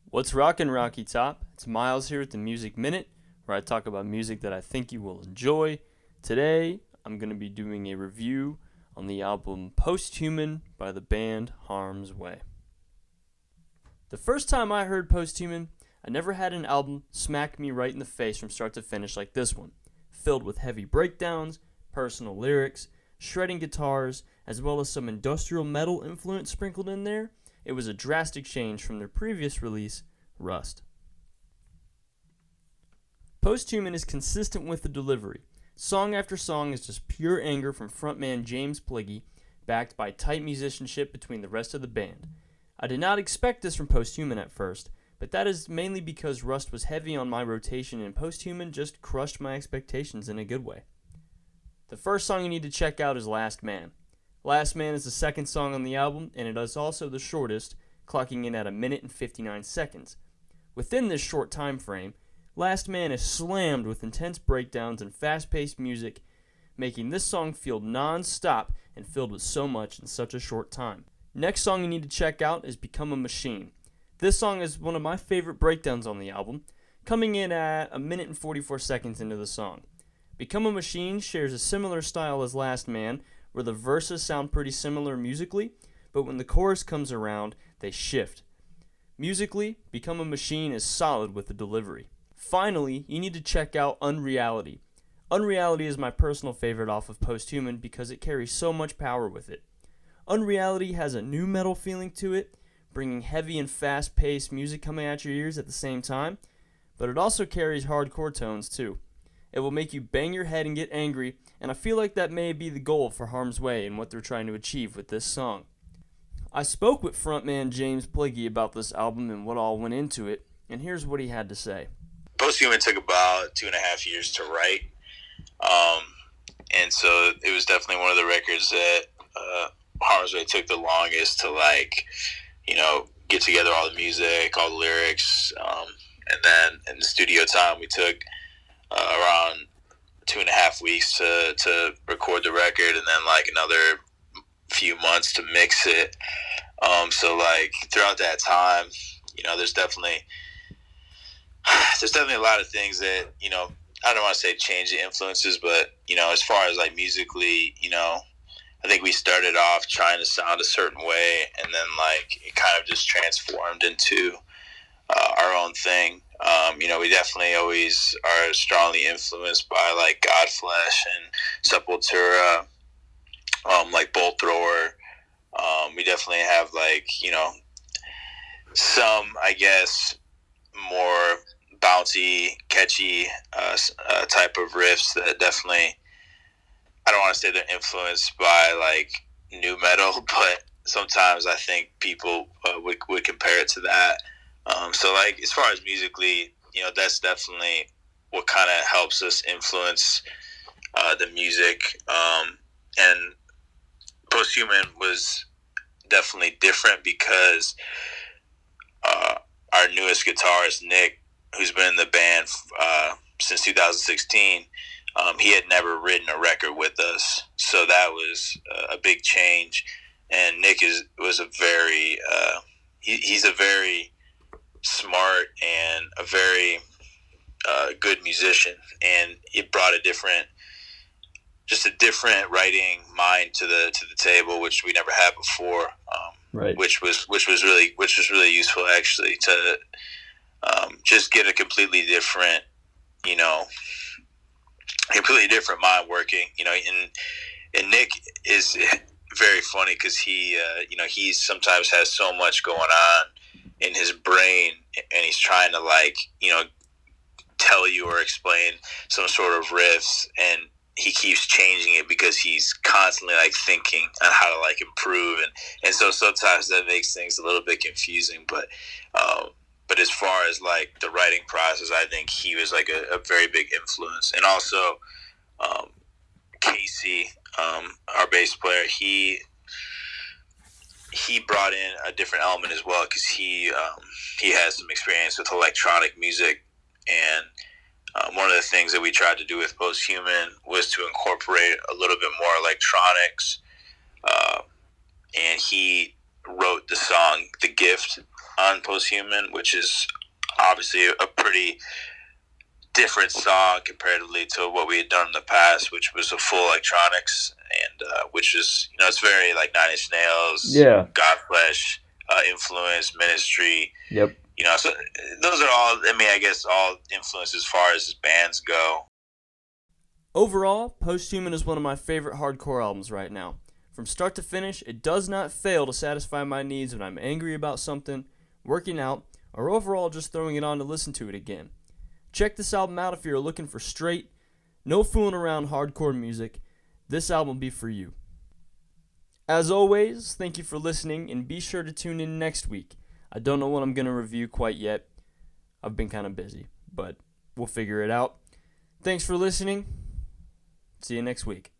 What's rockin', Rocky Top? It's Miles here at the Music Minute, where I talk about music that I think you will enjoy. Today, I'm going to be doing a review on the album Posthuman by the band Harm's Way. The first time I heard Posthuman, I never had an album smack me right in the face from start to finish like this one, filled with heavy breakdowns, personal lyrics, shredding guitars, as well as some industrial metal influence sprinkled in there. It was a drastic change from their previous release, Rust. Posthuman is consistent with the delivery. Song after song is just pure anger from frontman James Pliggy, backed by tight musicianship between the rest of the band. I did not expect this from Posthuman at first, but that is mainly because Rust was heavy on my rotation and Posthuman just crushed my expectations in a good way. The first song you need to check out is Last Man. Last Man is the second song on the album, and it is also the shortest, clocking in at 1 minute and 59 seconds. Within this short time frame, Last Man is slammed with intense breakdowns and fast-paced music, making this song feel non-stop and filled with so much in such a short time. Next song you need to check out is Become a Machine. This song is one of my favorite breakdowns on the album, coming in at 1 minute and 44 seconds into the song. Become a Machine shares a similar style as Last Man, where the verses sound pretty similar musically, but when the chorus comes around, they shift. Musically, Become a Machine is solid with the delivery. Finally, you need to check out Unreality. Unreality is my personal favorite off of Posthuman because it carries so much power with it. Unreality has a new metal feeling to it, bringing heavy and fast-paced music coming at your ears at the same time, but it also carries hardcore tones too. It will make you bang your head and get angry, and I feel like that may be the goal for Harm's Way and what they're trying to achieve with this song. I spoke with frontman James Pliggy about this album and what all went into it, and here's what he had to say. Posthuman took about 2.5 years to write, and so it was definitely one of the records that Harm's Way took the longest to, get together all the music, all the lyrics, and then in the studio time we took around 2.5 weeks to record the record, and then another few months to mix it. So throughout that time, there's definitely a lot of things that I don't want to say change the influences, but as far as musically, I think we started off trying to sound a certain way, and then it kind of just transformed into our own thing. We definitely always are strongly influenced by Godflesh and Sepultura, Bolt Thrower. We definitely have some, I guess, more bouncy, catchy type of riffs that definitely, I don't want to say they're influenced by new metal, but sometimes I think people would compare it to that. So as far as musically, that's definitely what kind of helps us influence the music. And Posthuman was definitely different because our newest guitarist, Nick, who's been in the band since 2016, he had never written a record with us. So that was a big change. And Nick was a very, he's a very smart and a very good musician, and it brought a different writing mind to the table, which we never had before. Right. Which was really useful actually to just get a completely different mind working. And Nick is very funny because he sometimes has so much going on in his brain, and he's trying to tell you or explain some sort of riffs, and he keeps changing it because he's constantly thinking on how to improve, and so sometimes that makes things a little bit confusing, but as far as the writing process, I think he was a very big influence. And also Casey, our bass player, he brought in a different element as well, because he has some experience with electronic music, and one of the things that we tried to do with Posthuman was to incorporate a little bit more electronics, and he wrote the song "The Gift," on Posthuman, which is obviously a pretty different song comparatively to what we had done in the past, which was a full electronics, and which is, it's very like Nine Inch Nails, Godflesh influence, Ministry. Yep. So those are all, I guess, all influences as far as bands go. Overall, Posthuman is one of my favorite hardcore albums right now. From start to finish, it does not fail to satisfy my needs when I'm angry about something, working out, or overall just throwing it on to listen to it again. Check this album out if you're looking for straight, no fooling around hardcore music. This album will be for you. As always, thank you for listening, and be sure to tune in next week. I don't know what I'm going to review quite yet. I've been kind of busy, but we'll figure it out. Thanks for listening. See you next week.